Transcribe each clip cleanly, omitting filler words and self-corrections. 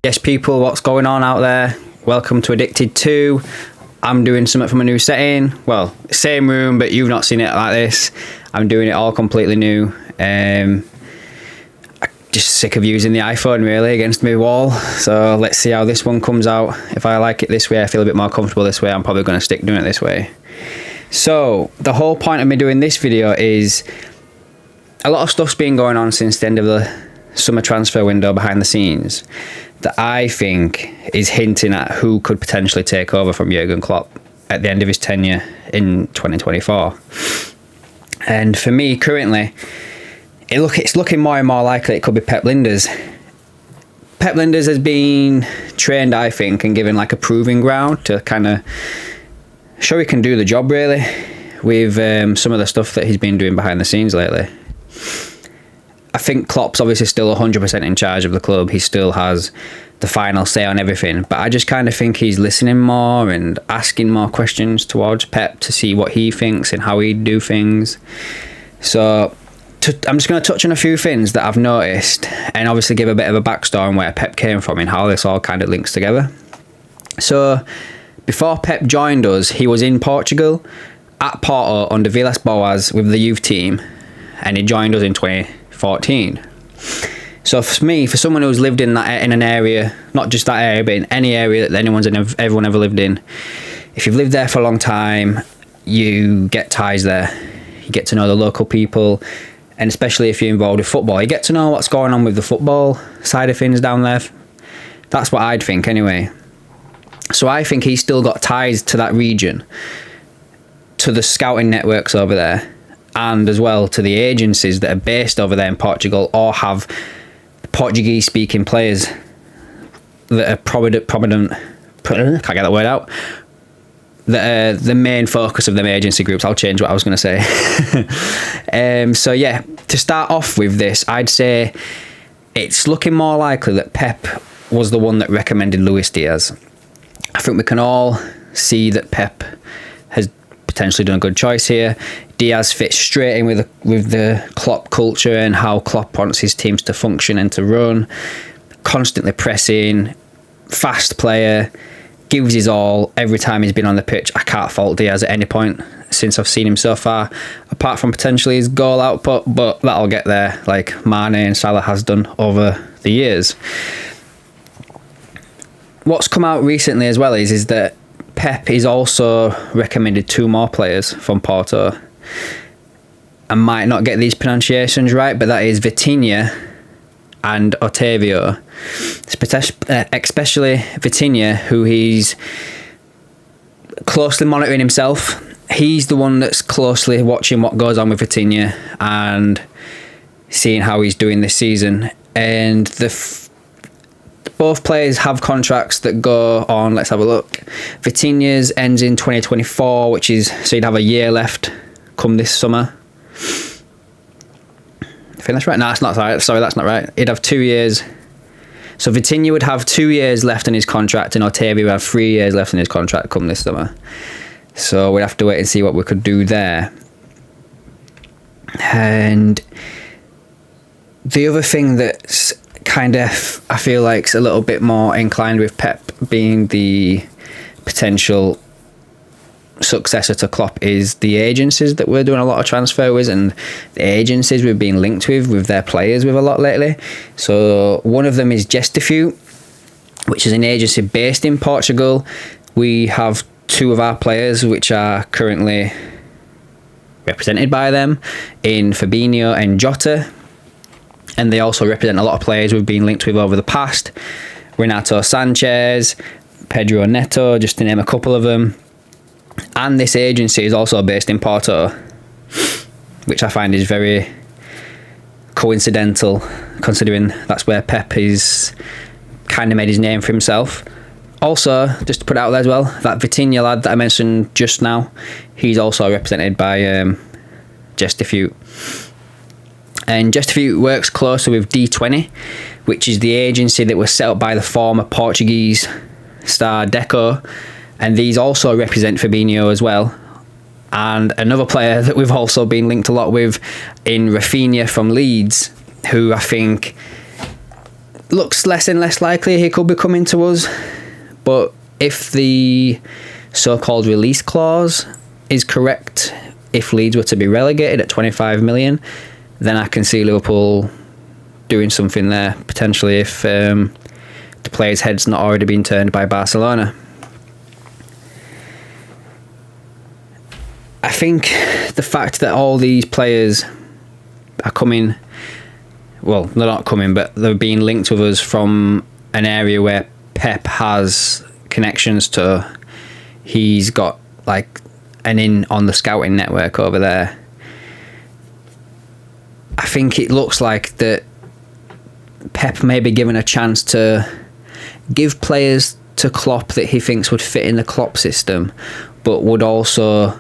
Yes, people, what's going on out there? Welcome to Addicted 2. I'm doing something from a new setting. Well, same room, but you've not seen it like this. I'm doing it all completely new. I'm just sick of using the iPhone, really, against my wall. So let's see how this one comes out. If I like it this way, I feel a bit more comfortable this way, I'm probably going to stick doing it this way. So the whole point of me doing this video is a lot of stuff's been going on since the end of the summer transfer window behind the scenes that I think is hinting at who could potentially take over from Jurgen Klopp at the end of his tenure in 2024. And for me, currently, it's looking more and more likely it could be Pep Lijnders. Pep Lijnders has been trained, I think, and given like a proving ground to kind of show he can do the job, really, with some of the stuff that he's been doing behind the scenes lately. I think Klopp's obviously still 100% in charge of the club. He still has the final say on everything. But I just kind of think he's listening more and asking more questions towards Pep to see what he thinks and how he'd do things. So I'm just going to touch on a few things that I've noticed and obviously give a bit of a backstory on where Pep came from and how this all kind of links together. So before Pep joined us, he was in Portugal at Porto under Villas-Boas with the youth team, and he joined us in 2014. So for me, for someone who's lived in an area, not just that area, but in any area that everyone ever lived in, if you've lived there for a long time, you get ties there. You get to know the local people, and especially if you're involved with football, you get to know what's going on with the football side of things down there. That's what I'd think anyway. So I think he's still got ties to that region, to the scouting networks over there, and as well to the agencies that are based over there in Portugal or have Portuguese-speaking players that are prominent, can't get that word out, that are the main focus of them agency groups. I'll change what I was going to say. So yeah, to start off with this, I'd say it's looking more likely that Pep was the one that recommended Luis Diaz. I think we can all see that Pep has potentially done a good choice here. Diaz fits straight in with the Klopp culture and how Klopp wants his teams to function and to run. Constantly pressing, fast player, gives his all every time he's been on the pitch. I can't fault Diaz at any point since I've seen him so far, apart from potentially his goal output, but that'll get there like Mane and Salah has done over the years. What's come out recently as well is that Pep is also recommended two more players from Porto. I might not get these pronunciations right, but that is Vitinha and Otavio. Especially Vitinha, who he's closely monitoring himself. He's the one that's closely watching what goes on with Vitinha and seeing how he's doing this season. And both players have contracts that go on, let's have a look. Vitinha's ends in 2024, which is, so you'd have a year left come this summer. I think that's right. No, that's not right. Sorry, that's not right. He'd have 2 years. So Vitinha would have 2 years left in his contract and Otavio would have 3 years left in his contract come this summer. So we'd have to wait and see what we could do there. And the other thing that's kind of, I feel like, is a little bit more inclined with Pep being the potential successor to Klopp is the agencies that we're doing a lot of transfer with, and the agencies we've been linked with their players with a lot lately. So one of them is Gestifute, which is an agency based in Portugal. We have two of our players which are currently represented by them in Fabinho and Jota. And they also represent a lot of players we've been linked with over the past. Renato Sanchez, Pedro Neto, just to name a couple of them. And this agency is also based in Porto, which I find is very coincidental, considering that's where Pep has kind of made his name for himself. Also, just to put it out there as well, that Vitinha lad that I mentioned just now, he's also represented by Gestifute. And Gestifute works closely with D20, which is the agency that was set up by the former Portuguese star Deco, and these also represent Fabinho as well. And another player that we've also been linked a lot with in Rafinha from Leeds, who I think looks less and less likely he could be coming to us. But if the so-called release clause is correct, if Leeds were to be relegated at 25 million, then I can see Liverpool doing something there, potentially, if the player's head's not already been turned by Barcelona. I think the fact that all these players are coming, well, they're not coming, but they're being linked with us from an area where Pep has connections to. He's got like an in on the scouting network over there. I think it looks like that Pep may be given a chance to give players to Klopp that he thinks would fit in the Klopp system, but would also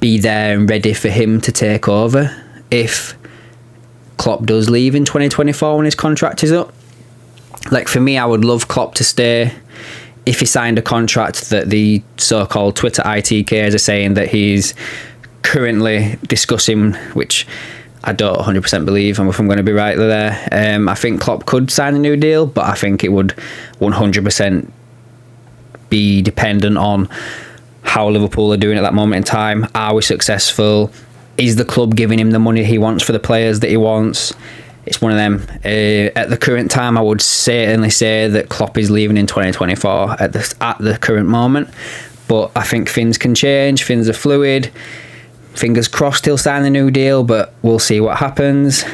be there and ready for him to take over if Klopp does leave in 2024 when his contract is up. Like, for me, I would love Klopp to stay if he signed a contract that the so-called Twitter ITKs are saying that he's currently discussing, which I don't 100% believe, and if I'm going to be right there. I think Klopp could sign a new deal, but I think it would 100% be dependent on how Liverpool are doing at that moment in time. Are we successful? Is the club giving him the money he wants for the players that he wants? It's one of them. At the current time, I would certainly say that Klopp is leaving in 2024 at the current moment. But I think things can change. Things are fluid. Fingers crossed he'll sign a new deal, but we'll see what happens.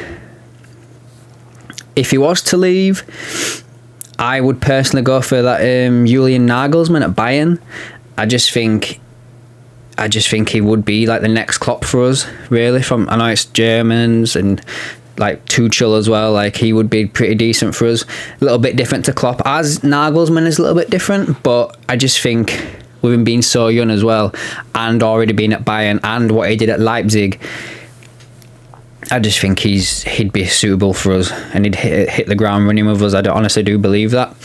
If he was to leave, I would personally go for that Julian Nagelsmann at Bayern. I just think he would be like the next Klopp for us, really. I know it's Germans and like Tuchel as well. Like, he would be pretty decent for us. A little bit different to Klopp, as Nagelsmann is a little bit different. But I just think with him being so young as well, and already being at Bayern and what he did at Leipzig, I just think he'd be suitable for us, and he'd hit the ground running with us. I honestly do believe that.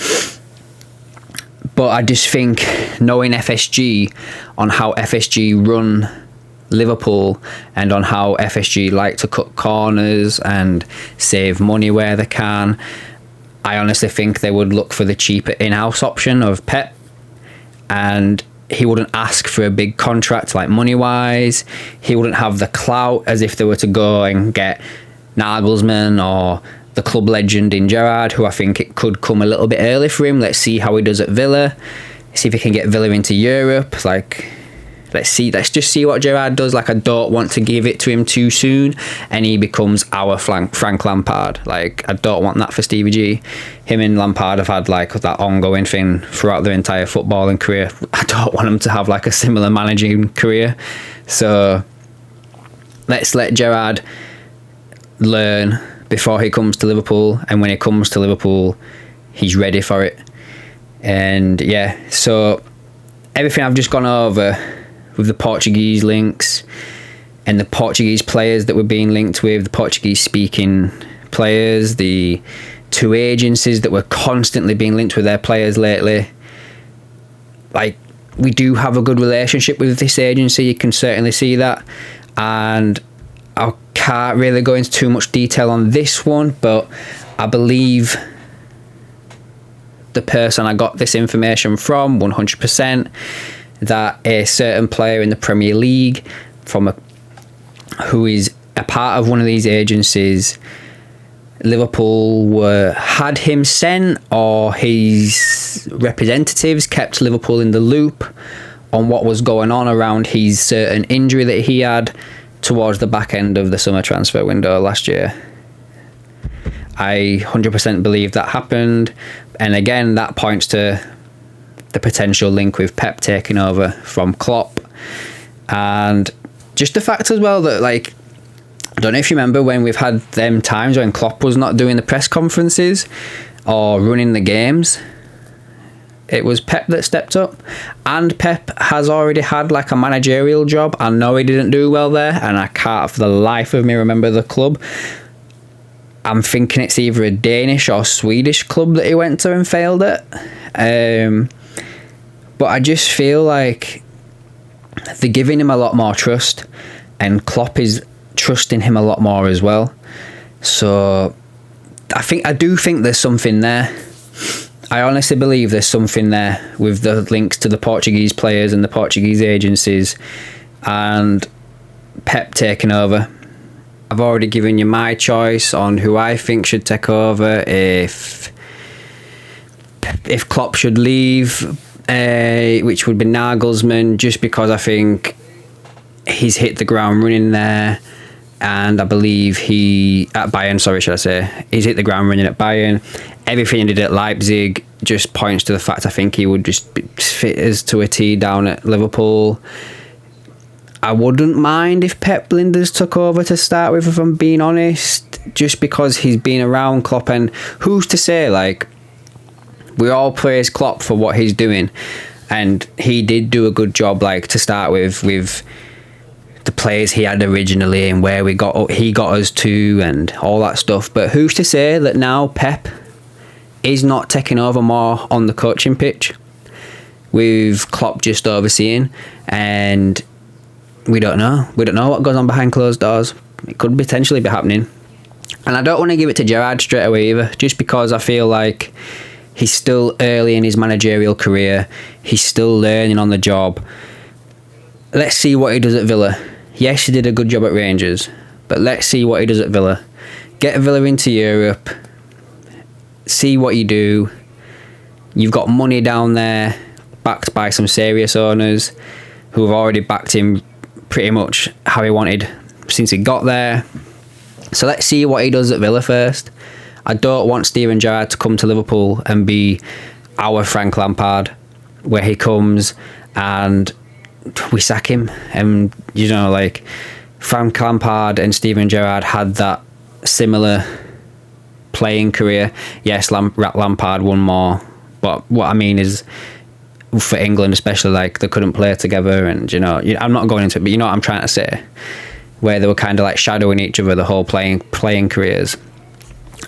But I just think, knowing FSG, on how FSG run Liverpool and on how FSG like to cut corners and save money where they can, I honestly think they would look for the cheaper in-house option of Pep, and he wouldn't ask for a big contract like money-wise. He wouldn't have the clout as if they were to go and get Nagelsmann or the club legend in Gerrard, who I think it could come a little bit early for him. Let's see how he does at Villa. See if he can get Villa into Europe. Like, let's just see what Gerrard does. Like, I don't want to give it to him too soon and he becomes our Frank Lampard. Like, I don't want that for Stevie G. Him and Lampard have had like that ongoing thing throughout their entire footballing career. I don't want him to have like a similar managing career. So let's let Gerrard learn before he comes to Liverpool, and when he comes to Liverpool, he's ready for it. And yeah, so everything I've just gone over with the Portuguese links and the Portuguese players that were being linked with, the Portuguese speaking players, the two agencies that were constantly being linked with their players lately, like, we do have a good relationship with this agency. You can certainly see that, and I can't really go into too much detail on this one, but I believe the person I got this information from 100%, that a certain player in the Premier League who is a part of one of these agencies, Liverpool had him sent, or his representatives kept Liverpool in the loop on what was going on around his certain injury that he had towards the back end of the summer transfer window last year. I 100% believe that happened, and again, that points to the potential link with Pep taking over from Klopp. And just the fact as well that, like, I don't know if you remember when we've had them times when Klopp was not doing the press conferences or running the games, it was Pep that stepped up. And Pep has already had like a managerial job. I know he didn't do well there, and I can't for the life of me remember the club. I'm thinking it's either a Danish or Swedish club that he went to and failed at. But I just feel like they're giving him a lot more trust, and Klopp is trusting him a lot more as well. So I do think there's something there. I honestly believe there's something there with the links to the Portuguese players and the Portuguese agencies and Pep taking over. I've already given you my choice on who I think should take over if Klopp should leave, which would be Nagelsmann, just because I think he's hit the ground running there. And I believe at Bayern, should I say, he's hit the ground running at Bayern. Everything he did at Leipzig just points to the fact I think he would just fit us to a T down at Liverpool. I wouldn't mind if Pep Lijnders took over to start with, if I'm being honest, just because he's been around Klopp, and who's to say, like, we all praise Klopp for what he's doing, and he did do a good job, like, to start with the players he had originally and where he got us to and all that stuff. But who's to say that now Pep is not taking over more on the coaching pitch with Klopp just overseeing? And we don't know what goes on behind closed doors. It could potentially be happening, and I don't want to give it to Gerrard straight away either, just because I feel like he's still early in his managerial career. He's still learning on the job. Let's see what he does at Villa. Yes, he did a good job at Rangers, but let's see what he does at Villa. Get Villa into Europe. See what you do. You've got money down there, backed by some serious owners who have already backed him pretty much how he wanted since he got there. So let's see what he does at Villa first. I don't want Steven Gerrard to come to Liverpool and be our Frank Lampard, where he comes and we sack him. And, you know, like, Frank Lampard and Steven Gerrard had that similar playing career. Yes, Lampard won more, but what I mean is, for England especially, like, they couldn't play together, and, you know, I'm not going into it, but you know what I'm trying to say, where they were kind of like shadowing each other the whole playing careers.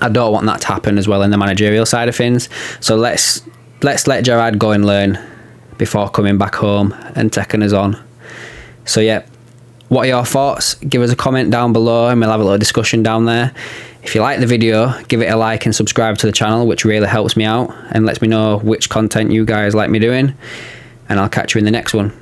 I don't want that to happen as well in the managerial side of things. So let's let Gerrard go and learn before coming back home and taking us on. So yeah, what are your thoughts? Give us a comment down below and we'll have a little discussion down there. If you like the video, give it a like and subscribe to the channel, which really helps me out and lets me know which content you guys like me doing. And I'll catch you in the next one.